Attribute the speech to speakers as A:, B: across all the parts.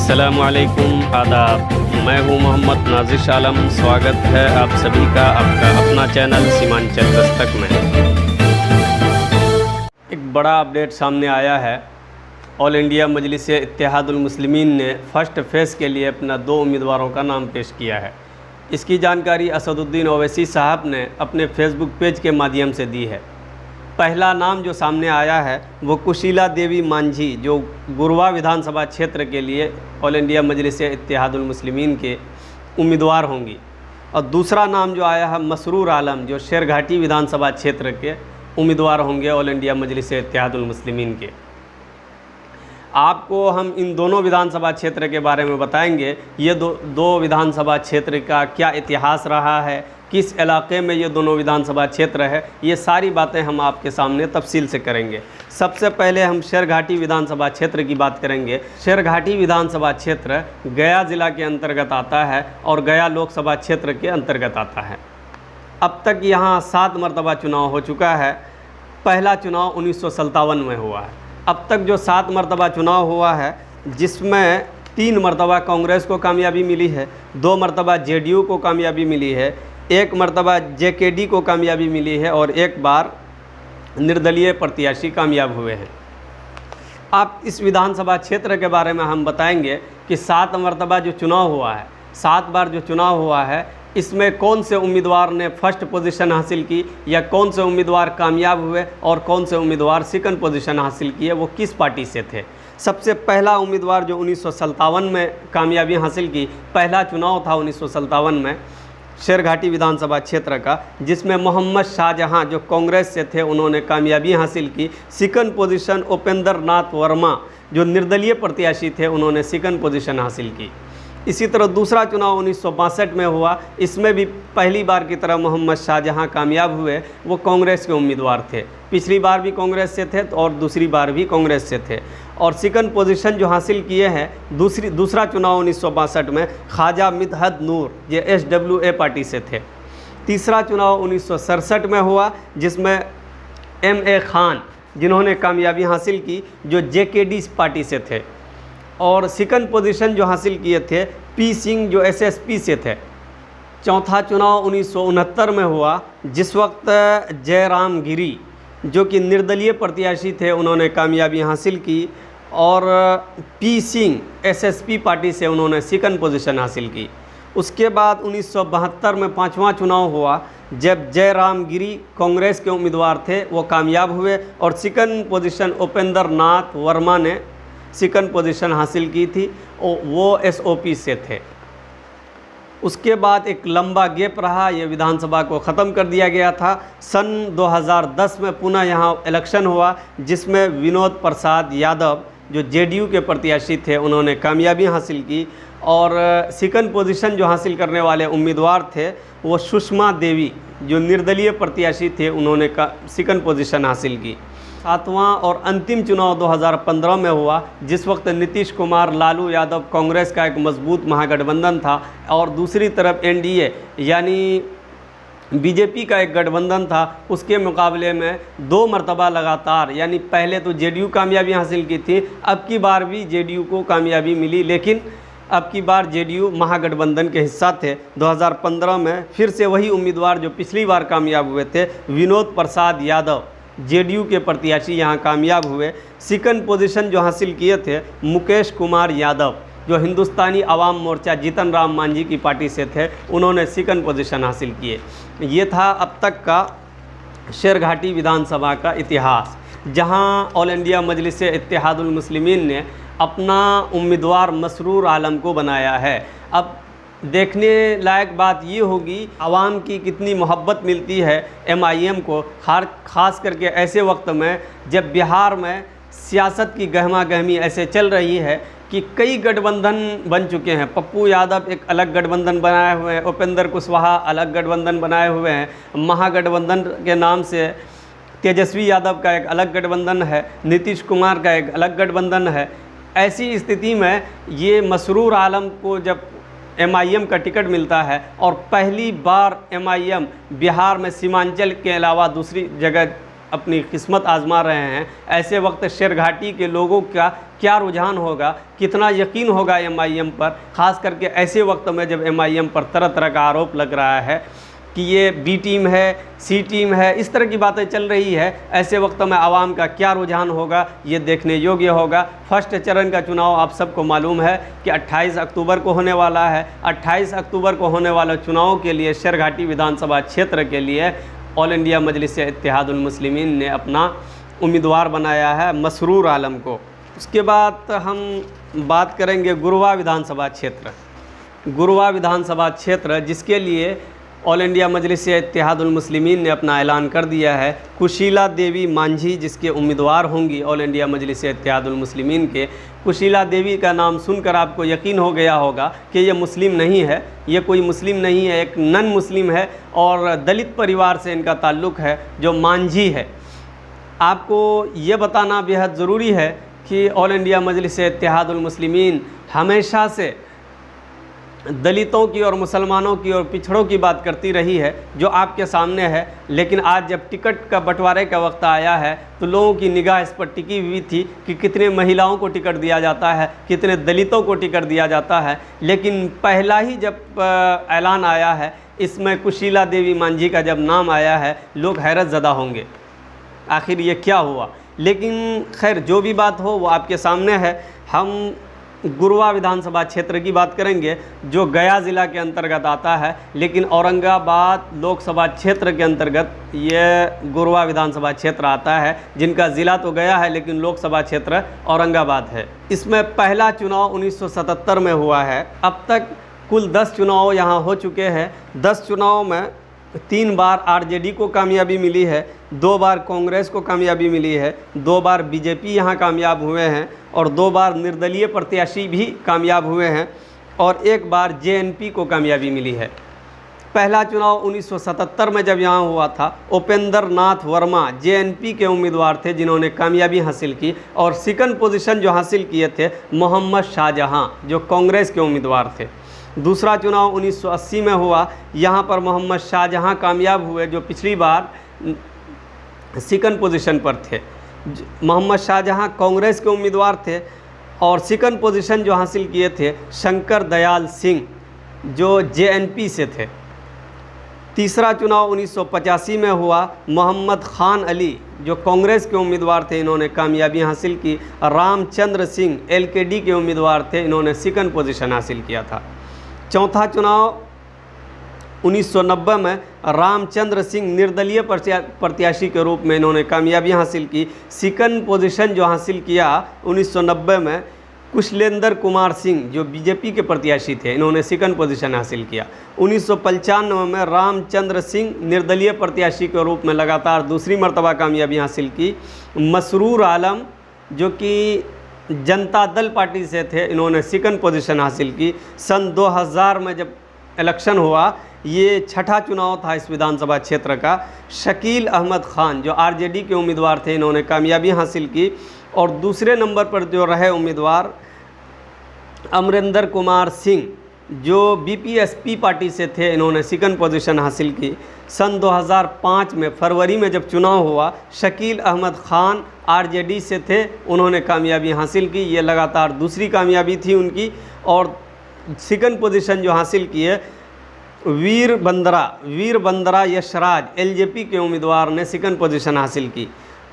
A: अस्सलामुअलैकुम, आदाब। मैं हूं मोहम्मद नाजिश आलम। स्वागत है आप सभी का आपका अपना चैनल सीमांचल दस्तक में। एक बड़ा अपडेट सामने आया है। ऑल इंडिया मजलिस-ए-इत्तेहादुल मुस्लिमीन ने फर्स्ट फेज़ के लिए अपना 2 उम्मीदवारों का नाम पेश किया है। इसकी जानकारी असदुद्दीन ओवैसी साहब ने अपने फेसबुक पेज के माध्यम से दी है। पहला नाम जो सामने आया है वो कुशीला देवी मांझी, जो गुरवा विधानसभा क्षेत्र के लिए ऑल इंडिया मजलिस-ए-इत्तेहादुल मुस्लिमीन के उम्मीदवार होंगी। और दूसरा नाम जो आया है मसरूर आलम, जो शेरघाटी विधानसभा क्षेत्र के उम्मीदवार होंगे ऑल इंडिया मजलिस-ए-इत्तेहादुल मुस्लिमीन के। आपको हम इन दोनों विधानसभा क्षेत्र के बारे में बताएंगे। ये दो विधानसभा क्षेत्र का क्या इतिहास रहा है, किस इलाके में ये दोनों विधानसभा क्षेत्र है, ये सारी बातें हम आपके सामने तफसील से करेंगे। सबसे पहले हम शेरघाटी विधानसभा क्षेत्र की बात करेंगे। शेरघाटी विधानसभा क्षेत्र गया ज़िला के अंतर्गत आता है और गया लोकसभा क्षेत्र के अंतर्गत आता है। अब तक यहाँ 7 मरतबा चुनाव हो चुका है। पहला चुनाव 1957 में हुआ है। अब तक जो 7 मरतबा चुनाव हुआ है, जिसमें 3 मरतबा कांग्रेस को कामयाबी मिली है, 2 मरतबा जेडीयू को कामयाबी मिली है, 1 मरतबा जेकेडी को कामयाबी मिली है और 1 बार निर्दलीय प्रत्याशी कामयाब हुए हैं। आप इस विधानसभा क्षेत्र के बारे में हम बताएंगे कि 7 मरतबा जो चुनाव हुआ है, 7 बार जो चुनाव हुआ है, इसमें कौन से उम्मीदवार ने फर्स्ट पोजीशन हासिल की या कौन से उम्मीदवार कामयाब हुए और कौन से उम्मीदवार सेकंड पोजीशन हासिल किए, वो किस पार्टी से थे। सबसे पहला उम्मीदवार जो 1957 में कामयाबी हासिल की, पहला चुनाव था 1957 में शेरघाटी विधानसभा क्षेत्र का, जिसमें मोहम्मद शाहजहां जो कांग्रेस से थे उन्होंने कामयाबी हासिल की। सेकंड पोजीशन उपेंद्र नाथ वर्मा जो निर्दलीय प्रत्याशी थे उन्होंने सेकंड पोजीशन हासिल की। इसी तरह दूसरा चुनाव 1962 में हुआ। इसमें भी पहली बार की तरह मोहम्मद शाहजहां कामयाब हुए। वो कांग्रेस के उम्मीदवार थे, पिछली बार भी कांग्रेस से थे और दूसरी बार भी कांग्रेस से थे। और सेकंड पोजीशन जो हासिल किए हैं दूसरा चुनाव 1962 में ख्वाजा मिदहत नूर, ये SWA पार्टी से थे। तीसरा चुनाव 1967 में हुआ, जिसमें MA खान जिन्होंने कामयाबी हासिल की, जो JKD पार्टी से थे। और सेकंड पोजीशन जो हासिल किए थे P सिंह जो SSP से थे। चौथा चुनाव 1969 में हुआ, जिस वक्त जयराम गिरी जो कि निर्दलीय प्रत्याशी थे उन्होंने कामयाबी हासिल की और P सिंह SSP पार्टी से उन्होंने सेकंड पोजीशन हासिल की। उसके बाद 1972 में 5वां चुनाव हुआ, जब जयराम गिरी कांग्रेस के उम्मीदवार थे, वो कामयाब हुए और सेकंड पोजीशन उपेंद्र नाथ वर्मा ने सेकंड पोजीशन हासिल की थी, वो SOP से थे। उसके बाद एक लंबा गैप रहा, ये विधानसभा को ख़त्म कर दिया गया था। सन 2010 में पुनः यहाँ इलेक्शन हुआ, जिसमें विनोद प्रसाद यादव जो JDU के प्रत्याशी थे उन्होंने कामयाबी हासिल की। और सेकंड पोजीशन जो हासिल करने वाले उम्मीदवार थे वो सुषमा देवी जो निर्दलीय प्रत्याशी थे, उन्होंने सेकंड पोजीशन हासिल की। 7वां और अंतिम चुनाव 2015 में हुआ, जिस वक्त नीतीश कुमार लालू यादव कांग्रेस का एक मजबूत महागठबंधन था और दूसरी तरफ NDA यानी BJP का एक गठबंधन था। उसके मुकाबले में 2 मरतबा लगातार, यानी पहले तो JDU कामयाबी हासिल की थी, अब की बार भी JDU को कामयाबी मिली, लेकिन अब की बार JDU महागठबंधन के हिस्सा थे। 2015 में फिर से वही उम्मीदवार जो पिछली बार कामयाब हुए थे, विनोद प्रसाद यादव JDU के प्रत्याशी यहाँ कामयाब हुए। सेकंड पोजीशन जो हासिल किए थे मुकेश कुमार यादव जो हिंदुस्तानी आवाम मोर्चा जीतन राम मांझी की पार्टी से थे, उन्होंने सेकंड पोजीशन हासिल किए। ये था अब तक का शेरघाटी विधानसभा का इतिहास, जहाँ ऑल इंडिया मजलिस-ए-इत्तेहादुल मुस्लिमीन ने अपना उम्मीदवार मसरूर आलम को बनाया है। अब देखने लायक बात ये होगी आवाम की कितनी मोहब्बत मिलती है MIM को, ख़ास करके ऐसे वक्त में जब बिहार में सियासत की गहमा गहमी ऐसे चल रही है कि कई गठबंधन बन चुके हैं। पप्पू यादव एक अलग गठबंधन बनाए हुए हैं, उपेंद्र कुशवाहा अलग गठबंधन बनाए हुए हैं, महागठबंधन के नाम से तेजस्वी यादव का एक अलग गठबंधन है, नीतीश कुमार का एक अलग गठबंधन है। ऐसी स्थिति में ये मसरूर आलम को जब MIM का टिकट मिलता है और पहली बार MIM बिहार में सीमांचल के अलावा दूसरी जगह अपनी किस्मत आजमा रहे हैं, ऐसे वक्त शेरघाटी के लोगों का क्या रुझान होगा, कितना यकीन होगा MIM पर, ख़ास करके ऐसे वक्त में जब MIM पर तरह तरह का आरोप लग रहा है कि ये B टीम है, C टीम है, इस तरह की बातें चल रही है। ऐसे वक्त में आवाम का क्या रुझान होगा, ये देखने योग्य होगा। फर्स्ट चरण का चुनाव आप सबको मालूम है कि 28 अक्टूबर को होने वाला है। 28 अक्टूबर को होने वाले चुनाव के लिए शेरघाटी विधानसभा क्षेत्र के लिए ऑल इंडिया मजलिस इत्तेहादुल मुस्लिमीन ने अपना उम्मीदवार बनाया है मसरूर आलम को। उसके बाद हम बात करेंगे गुरवा विधानसभा क्षेत्र। गुरवा विधानसभा क्षेत्र जिसके लिए ऑल इंडिया मजलिस इत्तेहादुल मुस्लिमीन ने अपना ऐलान कर दिया है। कुशीला देवी मांझी जिसके उम्मीदवार होंगी ऑल इंडिया मजलिस इत्तेहादुल मुस्लिमीन के। कुशीला देवी का नाम सुनकर आपको यकीन हो गया होगा कि ये मुस्लिम नहीं है, ये कोई मुस्लिम नहीं है, एक नन मुस्लिम है और दलित परिवार से इनका ताल्लुक़ है जो मांझी है। आपको ये बताना बेहद ज़रूरी है कि ऑल इंडिया मजलिस इत्तेहादुल मुस्लिमीन हमेशा से दलितों की और मुसलमानों की और पिछड़ों की बात करती रही है, जो आपके सामने है। लेकिन आज जब टिकट का बंटवारे का वक्त आया है तो लोगों की निगाह इस पर टिकी हुई थी कि कितने महिलाओं को टिकट दिया जाता है, कितने दलितों को टिकट दिया जाता है। लेकिन पहला ही जब ऐलान आया है, इसमें कुशीला देवी मांझी का जब नाम आया है, लोग हैरत ज़दा होंगे आखिर ये क्या हुआ। लेकिन खैर जो भी बात हो वो आपके सामने है। हम गुरवा विधानसभा क्षेत्र की बात करेंगे जो गया ज़िला के अंतर्गत आता है, लेकिन औरंगाबाद लोकसभा क्षेत्र के अंतर्गत ये गुरवा विधानसभा क्षेत्र आता है, जिनका ज़िला तो गया है लेकिन लोकसभा क्षेत्र औरंगाबाद है। इसमें पहला चुनाव 1977 में हुआ है। अब तक कुल 10 चुनाव यहाँ हो चुके हैं। 10 चुनाव में 3 बार RJD को कामयाबी मिली है, 2 बार कांग्रेस को कामयाबी मिली है, 2 बार BJP यहाँ कामयाब हुए हैं और 2 बार निर्दलीय प्रत्याशी भी कामयाब हुए हैं और 1 बार JNP को कामयाबी मिली है। पहला चुनाव 1977 में जब यहाँ हुआ था, उपेंद्र नाथ वर्मा JNP के उम्मीदवार थे जिन्होंने कामयाबी हासिल की, और सेकंड पोजीशन जो हासिल किए थे मोहम्मद शाहजहां जो कांग्रेस के उम्मीदवार थे। दूसरा चुनाव 1980 में हुआ, यहाँ पर मोहम्मद शाहजहां कामयाब हुए जो पिछली बार सेकंड पोजीशन पर थे। मोहम्मद शाहजहां कांग्रेस के उम्मीदवार थे और सेकंड पोजीशन जो हासिल किए थे शंकर दयाल सिंह जो JNP से थे। तीसरा चुनाव 1985 में हुआ, मोहम्मद खान अली जो कांग्रेस के उम्मीदवार थे, इन्होंने कामयाबी हासिल की। रामचंद्र सिंह LKD के उम्मीदवार थे, इन्होंने सेकंड पोजीशन हासिल किया था। चौथा चुनाव 1990 में रामचंद्र सिंह निर्दलीय प्रत्याशी के रूप में इन्होंने कामयाबी हासिल की। सेकंड पोजीशन जो हासिल किया 1990 में कुशलेंद्र कुमार सिंह जो BJP के प्रत्याशी थे, इन्होंने सेकंड पोजीशन हासिल किया। 1995 में रामचंद्र सिंह निर्दलीय प्रत्याशी के रूप में लगातार दूसरी मर्तबा कामयाबी हासिल की। मसरूर आलम जो कि जनता दल पार्टी से थे, इन्होंने सेकंड पोजीशन हासिल की। सन 2000 में जब इलेक्शन हुआ, ये छठा चुनाव था इस विधानसभा क्षेत्र का। शकील अहमद खान जो RJD के उम्मीदवार थे, इन्होंने कामयाबी हासिल की। और दूसरे नंबर पर जो रहे उम्मीदवार अमरिंदर कुमार सिंह जो BPSP पार्टी से थे, इन्होंने सेकंड पोजीशन हासिल की। सन 2005 में फरवरी में जब चुनाव हुआ, शकील अहमद खान RJD से थे, उन्होंने कामयाबी हासिल की। ये लगातार दूसरी कामयाबी थी उनकी। और सेकंड पोजीशन जो हासिल किए वीर बंदरा यशराज LJP के उम्मीदवार ने सेकंड पोजीशन हासिल की।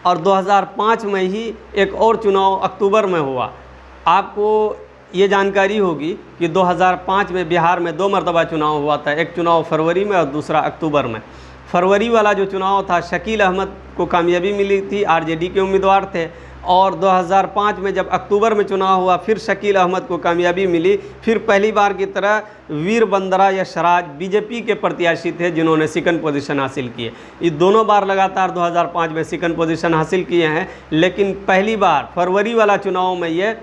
A: और 2005 में ही एक और चुनाव अक्टूबर में हुआ। आपको ये जानकारी होगी कि 2005 में बिहार में 2 मरतबा चुनाव हुआ था, एक चुनाव फरवरी में और दूसरा अक्टूबर में। फरवरी वाला जो चुनाव था शकील अहमद को कामयाबी मिली थी, RJD के उम्मीदवार थे। और 2005 में जब अक्टूबर में चुनाव हुआ, फिर शकील अहमद को कामयाबी मिली। फिर पहली बार की तरह वीर बंदरा यशराज BJP के प्रत्याशी थे जिन्होंने सेकंड पोजीशन हासिल किए। ये दोनों बार लगातार 2005 में सेकंड पोजीशन हासिल किए हैं, लेकिन पहली बार फरवरी वाला चुनाव में ये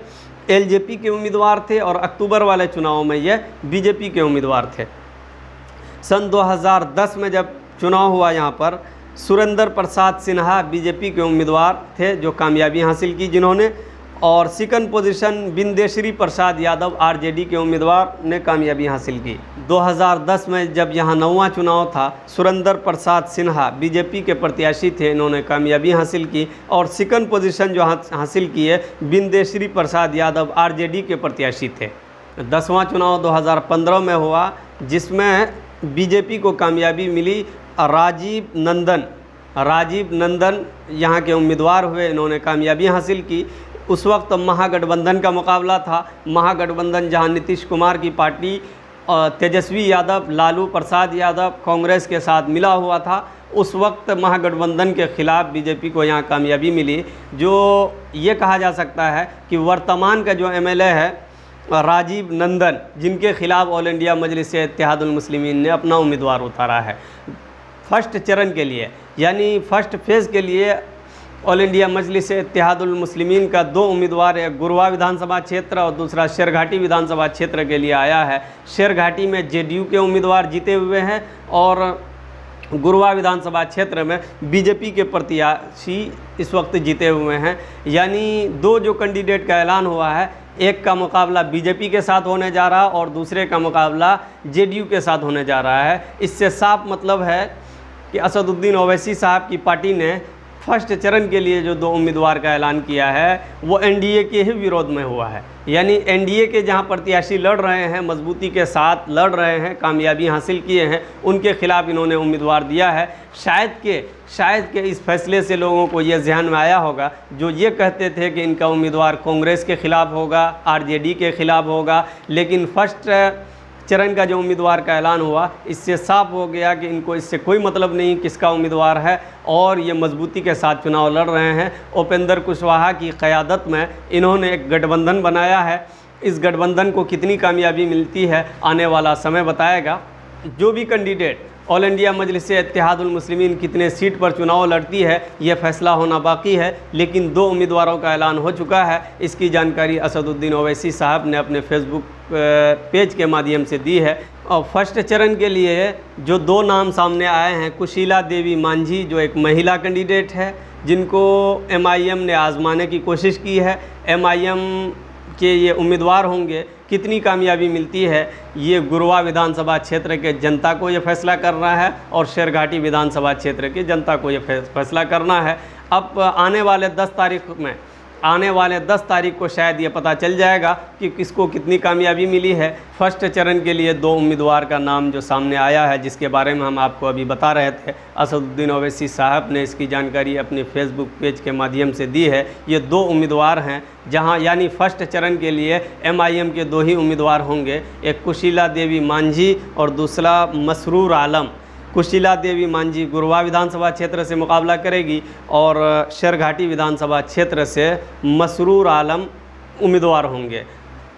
A: LJP के उम्मीदवार थे और अक्टूबर वाले चुनाव में ये BJP के उम्मीदवार थे। सन 2010 में जब चुनाव हुआ, यहाँ पर सुरेंद्र प्रसाद सिन्हा BJP के उम्मीदवार थे जो कामयाबी हासिल की जिन्होंने। और second position Bindeshwari Prasad Yadav RJD के उम्मीदवार ने कामयाबी हासिल की। 2010 में जब यहाँ 9वां चुनाव था, सुरेंद्र प्रसाद सिन्हा बीजेपी के प्रत्याशी थे, इन्होंने कामयाबी हासिल की। और सेकंड पोजीशन जो हासिल की है बिंदेश्वरी प्रसाद यादव आरजेडी के प्रत्याशी थे। 10वां चुनाव 2015 में हुआ, जिसमें बीजेपी को कामयाबी मिली। राजीव नंदन यहाँ के उम्मीदवार हुए, इन्होंने कामयाबी हासिल की। उस वक्त महागठबंधन का मुकाबला था। महागठबंधन जहाँ नीतीश कुमार की पार्टी तेजस्वी यादव, लालू प्रसाद यादव कांग्रेस के साथ मिला हुआ था, उस वक्त महागठबंधन के खिलाफ बीजेपी को यहाँ कामयाबी मिली। जो ये कहा जा सकता है कि वर्तमान का जो एमएलए है राजीव नंदन, जिनके खिलाफ ऑल इंडिया मजलिस-ए-इत्तेहादुल मुस्लिमीन ने अपना उम्मीदवार उतारा है फर्स्ट चरण के लिए, यानी फर्स्ट फेज़ के लिए ऑल इंडिया मजलिस-ए-इत्तेहादुल मुस्लिमीन का 2 उम्मीदवार, एक गुरवा विधानसभा क्षेत्र और दूसरा शेरघाटी विधानसभा क्षेत्र के लिए आया है। शेरघाटी में जेडीयू के उम्मीदवार जीते हुए हैं और गुरवा विधानसभा क्षेत्र में बीजेपी के प्रत्याशी इस वक्त जीते हुए हैं। यानी 2 जो कैंडिडेट का ऐलान हुआ है, एक का मुकाबला बीजेपी के साथ होने जा रहा है और दूसरे का मुकाबला जेडीयू के साथ होने जा रहा है। इससे साफ मतलब है कि असदुद्दीन ओवैसी साहब की पार्टी ने फर्स्ट चरण के लिए जो 2 उम्मीदवार का ऐलान किया है वो एनडीए के ही विरोध में हुआ है। यानी एनडीए के जहां प्रत्याशी लड़ रहे हैं, मजबूती के साथ लड़ रहे हैं, कामयाबी हासिल किए हैं, उनके खिलाफ इन्होंने उम्मीदवार दिया है। शायद के इस फैसले से लोगों को ये ध्यान में आया होगा, जो ये कहते थे कि इनका उम्मीदवार कांग्रेस के ख़िलाफ़ होगा, आरजेडी के ख़िलाफ़ होगा, लेकिन फर्स्ट चरण का जो उम्मीदवार का ऐलान हुआ, इससे साफ हो गया कि इनको इससे कोई मतलब नहीं किसका उम्मीदवार है और ये मजबूती के साथ चुनाव लड़ रहे हैं। उपेंद्र कुशवाहा की क़यादत में इन्होंने एक गठबंधन बनाया है। इस गठबंधन को कितनी कामयाबी मिलती है आने वाला समय बताएगा। जो भी कैंडिडेट ऑल इंडिया मजलिस-ए-इत्तेहादुल मुस्लिमीन कितने सीट पर चुनाव लड़ती है, ये फैसला होना बाकी है, लेकिन 2 उम्मीदवारों का ऐलान हो चुका है। इसकी जानकारी असदुद्दीन ओवैसी साहब ने अपने फेसबुक पेज के माध्यम से दी है। और फर्स्ट चरण के लिए जो 2 नाम सामने आए हैं, कुशीला देवी मांझी जो एक महिला कैंडिडेट है, जिनको एमआईएम ने आजमाने की कोशिश की है। एमआईएम के ये उम्मीदवार होंगे, कितनी कामयाबी मिलती है ये गुरवा विधानसभा क्षेत्र के जनता को ये फैसला करना है और शेरघाटी विधानसभा क्षेत्र की जनता को ये फैसला करना है। अब आने वाले 10 तारीख को शायद ये पता चल जाएगा कि किसको कितनी कामयाबी मिली है। फर्स्ट चरण के लिए 2 उम्मीदवार का नाम जो सामने आया है, जिसके बारे में हम आपको अभी बता रहे थे, असदुद्दीन ओवैसी साहब ने इसकी जानकारी अपने फेसबुक पेज के माध्यम से दी है। ये 2 उम्मीदवार हैं, जहां यानी फर्स्ट चरण के लिए एमआईएम के 2 ही उम्मीदवार होंगे, एक कुशीला देवी मांझी और दूसरा मसरूर आलम। कुशीला देवी मांझी गुरवा विधानसभा क्षेत्र से मुकाबला करेगी और शेरघाटी विधानसभा क्षेत्र से मसरूर आलम उम्मीदवार होंगे।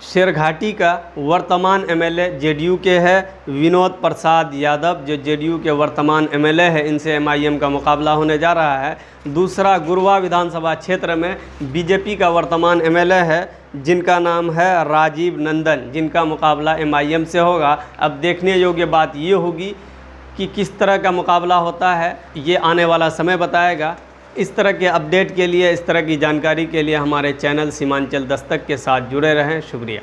A: शेरघाटी का वर्तमान एमएलए जेडीयू के है विनोद प्रसाद यादव, जो जेडीयू के वर्तमान एमएलए है, इनसे एमआईएम का मुकाबला होने जा रहा है। दूसरा गुरवा विधानसभा क्षेत्र में बीजेपी का वर्तमान एमएलए है, जिनका नाम है राजीव नंदन, जिनका मुकाबला एमआईएम से होगा। अब देखने योग्य बात ये होगी कि किस तरह का मुकाबला होता है, ये आने वाला समय बताएगा। इस तरह के अपडेट के लिए, इस तरह की जानकारी के लिए हमारे चैनल सीमांचल दस्तक के साथ जुड़े रहें। शुक्रिया।